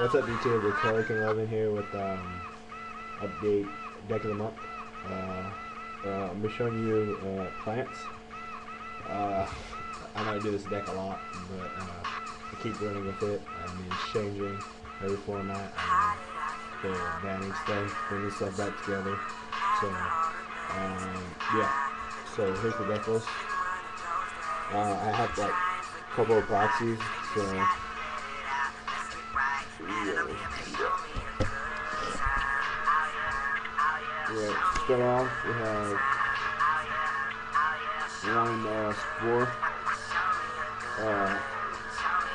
What's up, YouTube? It's Hal0King11 here with update deck of the month. I'm be showing you plants. I know I do this deck a lot, but I keep running with it. I mean, it's changing every format. They're banning stuff, bringing stuff back together. So yeah. So here's the deck list. I have like a couple of proxies. So start off, we have one Spore,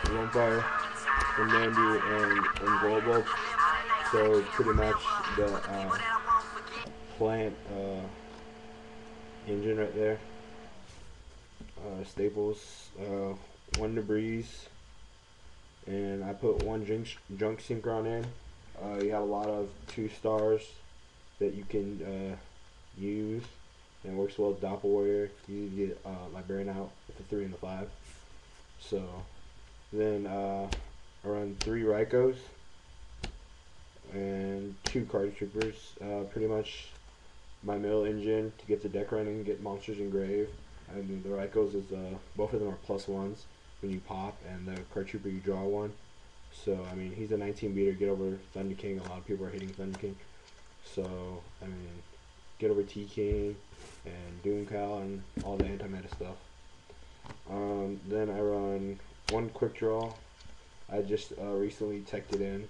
Vampire, and Mandy, and Global. So pretty much the plant engine right there. Staples, one Debris, and I put one junk Synchro in. You have a lot of 2 stars that you can use, and it works well with Doppel Warrior. You get Librarian out with the 3 and the 5. So then I run 3 Rykos and 2 Card Troopers. Pretty much my middle engine to get the deck running, get monsters engraved. I mean, the Rykos is both of them are +1s when you pop, and the Card Trooper you draw 1. So I mean, he's a 19 beater. Get over Thunder King. A lot of people are hitting Thunder King. So I mean, get over T King and Doom Cal and all the anti-meta stuff. Then I run 1 quick draw. I just recently teched it in.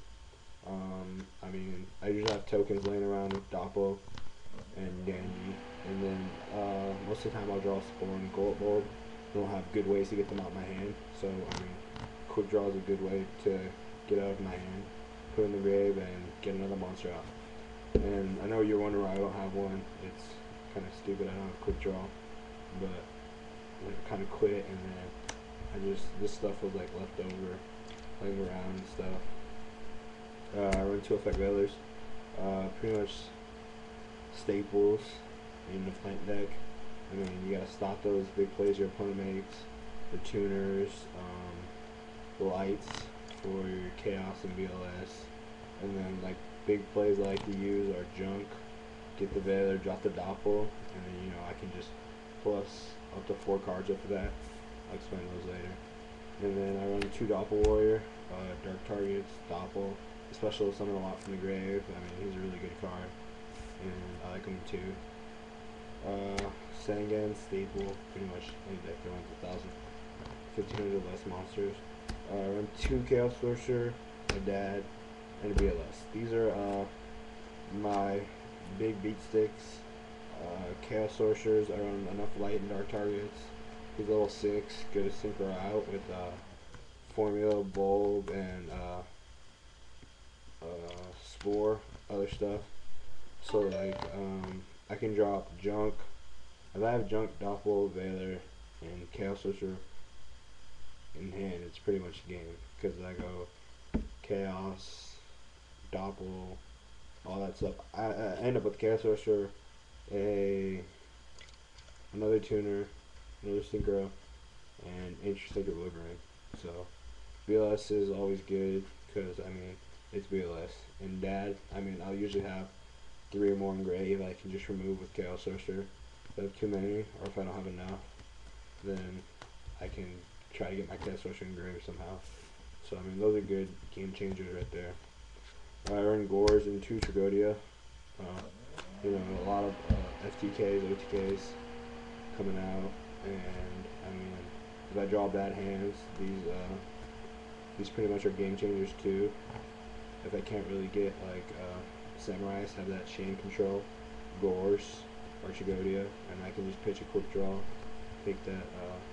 I mean, I usually have tokens laying around with Doppel and Dandy, and then most of the time I'll draw Spore and Gold Bulb. I don't have good ways to get them out of my hand, so I mean, quick draw is a good way to get out of my hand, put in the grave, and get another monster out. And I know you're wondering why I don't have one. It's kind of stupid. I don't have quick draw, but I kind of quit, and then this stuff was like left over, laying around and stuff. I run 2 effect veilers. Pretty much staples in the plant deck. I mean, you gotta stop those big plays your opponent makes. The tuners, the lights for your chaos and BLS, and then like big plays I like to use are junk. Get the veiler, drop the Doppel, and then I can just plus up to 4 cards up for that. I'll explain those later. And then I run 2 Doppel Warrior, dark targets, Doppel. Special summon a lot from the grave. I mean, he's a really good card, and I like him too. Sangan, staple, pretty much any deck that runs 1,000, 1,500 or less monsters. I run 2 Chaos Sorcerer, my dad, and a BLS. These are my big beat sticks. Chaos Sorcerers, I run enough light and dark targets. He's level 6, good to Synchro out with Formula, Bulb, and Spore, other stuff. So like I can drop junk. If I have junk, Doppel, Veiler, and Chaos Sorcerer in hand, it's pretty much a game, because I go Chaos, Doppel, all that stuff. I end up with Chaos Sorcerer, another tuner, another Synchro, and interesting Equilibrium. So BLS is always good, because I mean, it's BLS. And dad, I mean, I'll usually have 3 or more engraved I can just remove with Chaos Sorcerer. If I have too many, or if I don't have enough, then I can try to get my Chaos Sorcerer engraved somehow. So I mean, those are good game changers right there. I run Gores and 2 Tragodia. A lot of FTKs, OTKs coming out, and I mean, if I draw bad hands, these pretty much are game changers too. If I can't really get like Samurais have that chain control, Gores or Tragodia, and I can just pitch a quick draw, take that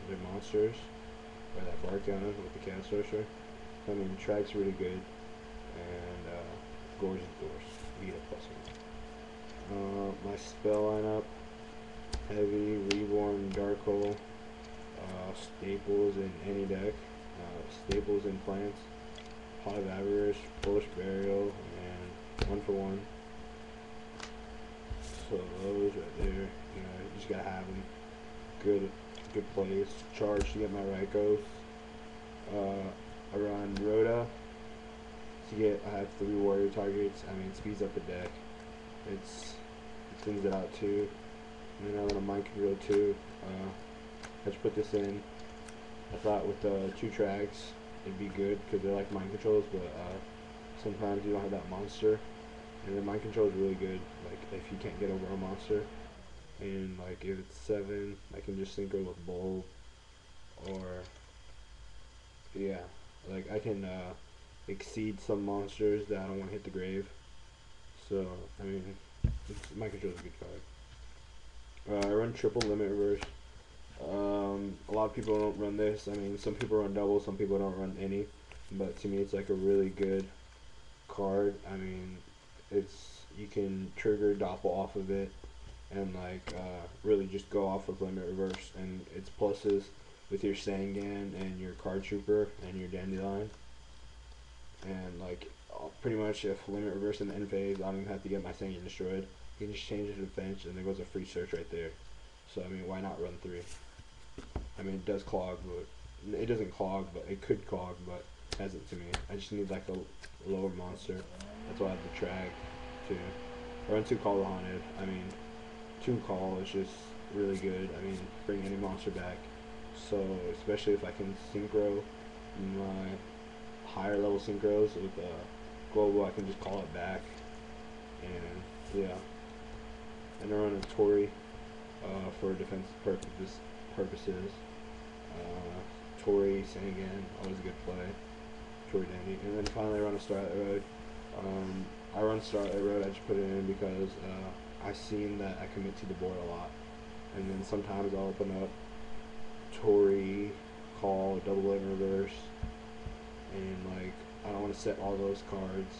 their monsters or that Barkon with the Chaos Sorcerer. So, I mean, Trag's really good, and Gores is Gores. You get a +1. My spell lineup: Heavy, Reborn, Dark Hole, Staples in any deck, Staples in plants, Pot of Avarice, Bullish Burial, and 1 for 1. So those right there, you just gotta have them. Good plays. Charge to get my Rykos. I run Rhoda, to get. I have 3 warrior targets. I mean, it speeds up the deck. It thins it out too. And then I run a mind control too. I just put this in. I thought with the 2 tracks it'd be good because they're like mind controls, but sometimes you don't have that monster. And the mind control is really good. Like if you can't get over a monster, and like if it's 7, I can just synchro with bulb, or yeah, like I can exceed some monsters that I don't want to hit the grave. So I mean, mind control is a good card. I run triple limit reverse. A lot of people don't run this. I mean, some people run double, some people don't run any. But to me, it's like a really good card. I mean, you can trigger doppel off of it, and like really just go off with limit reverse, and its pluses with your Sangan and your card trooper and your dandelion. And like pretty much if limit reverse in the end phase, I don't even have to get my Sangan destroyed. You can just change it to defense, and there goes a free search right there. So I mean, why not run 3? I mean, it does clog, but it doesn't clog, but it could clog, but it hasn't to me. I just need like a lower monster. That's why I have the Trag too. I run 2 Call the Haunted. I mean, 2 Call is just really good. I mean, bring any monster back. So especially if I can synchro my higher level synchros with global, I can just call it back. And yeah, and I run a Tori for defensive purposes. Tori, Sangan, always a good play. Tori Dandy. And then finally I run a Starlight Road. I run Starlight Road, I just put it in because I've seen that I commit to the board a lot. And then sometimes I'll open up Tori, Call, double in reverse. And like, I don't want to set all those cards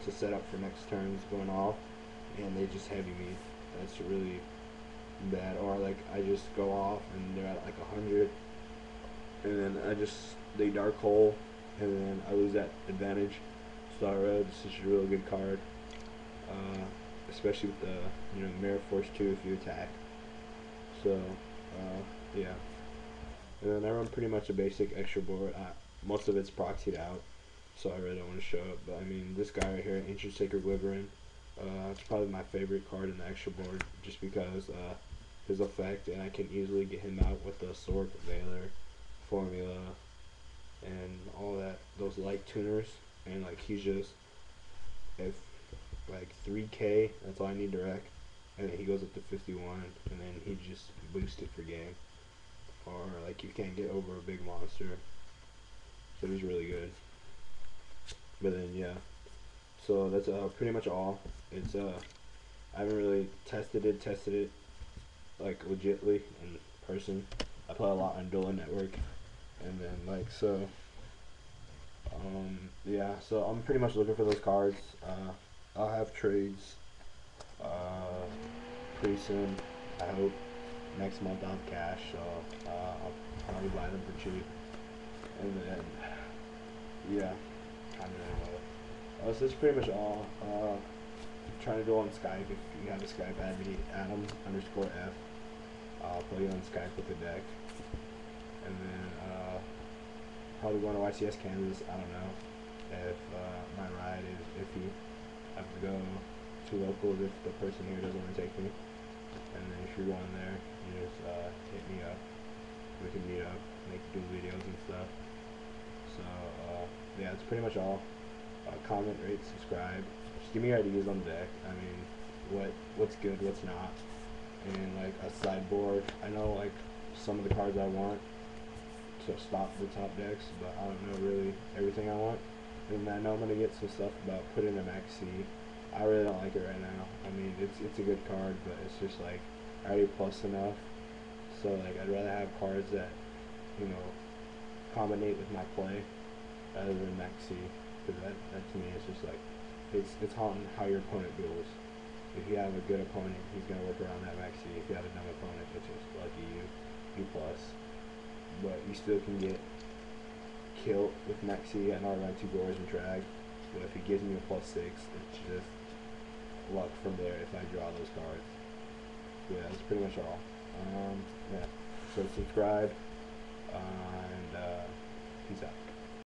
to set up for next turns going off. And they just heavy me. That's really bad. Or like I just go off and they're at like 100, and then they dark hole, and then I lose that advantage. Star Road is such a really good card, especially with the Mirror Force 2 if you attack. So yeah, and then I run pretty much a basic extra board. Most of it's proxied out, so I really don't want to show it. But I mean, this guy right here, Ancient Sacred Wyvern. It's probably my favorite card in the extra board, just because his effect, and I can easily get him out with the Sork, Valor, Formula, and all that, those light tuners, and like he's just, if like 3k, that's all I need direct, and then he goes up to 51, and then he just boosts it for game, or like you can't get over a big monster, so he's really good. But then yeah, so that's pretty much all. It's I haven't really tested it like legitly in person. I play a lot on Dueling Network, and then like so yeah, so I'm pretty much looking for those cards. I'll have trades pretty soon. I hope next month I'll have cash, so I'll probably buy them for cheap. And then yeah, I don't know. So that's pretty much all. Trying to go on Skype. If you have a Skype, add me Adam_F. I'll play you on Skype with the deck. And then probably going to YCS Kansas. I don't know if my ride is iffy. I have to go to locals if the person here doesn't want to take me. And then if you're going there, you just hit me up. We can meet up, do videos and stuff. So yeah, that's pretty much all. Comment, rate, subscribe. Just give me ideas on the deck. I mean, what's good, what's not, and like a sideboard. I know like some of the cards I want to stop the top decks, but I don't know really everything I want. And I know I'm gonna get some stuff about putting a Max C. I really don't like it right now. I mean, it's a good card, but it's just like I already plus enough. So like I'd rather have cards that combinate with my play rather than Max C. Because that to me is just like, it's on how your opponent duels. If you have a good opponent, he's going to work around that Max C. If you have a dumb opponent, it's just lucky you plus. But you still can get killed with Max C. I know I run 2 Gores and Trag, but if he gives me a +6, it's just luck from there if I draw those cards. Yeah, that's pretty much all. Yeah, so subscribe, and peace out.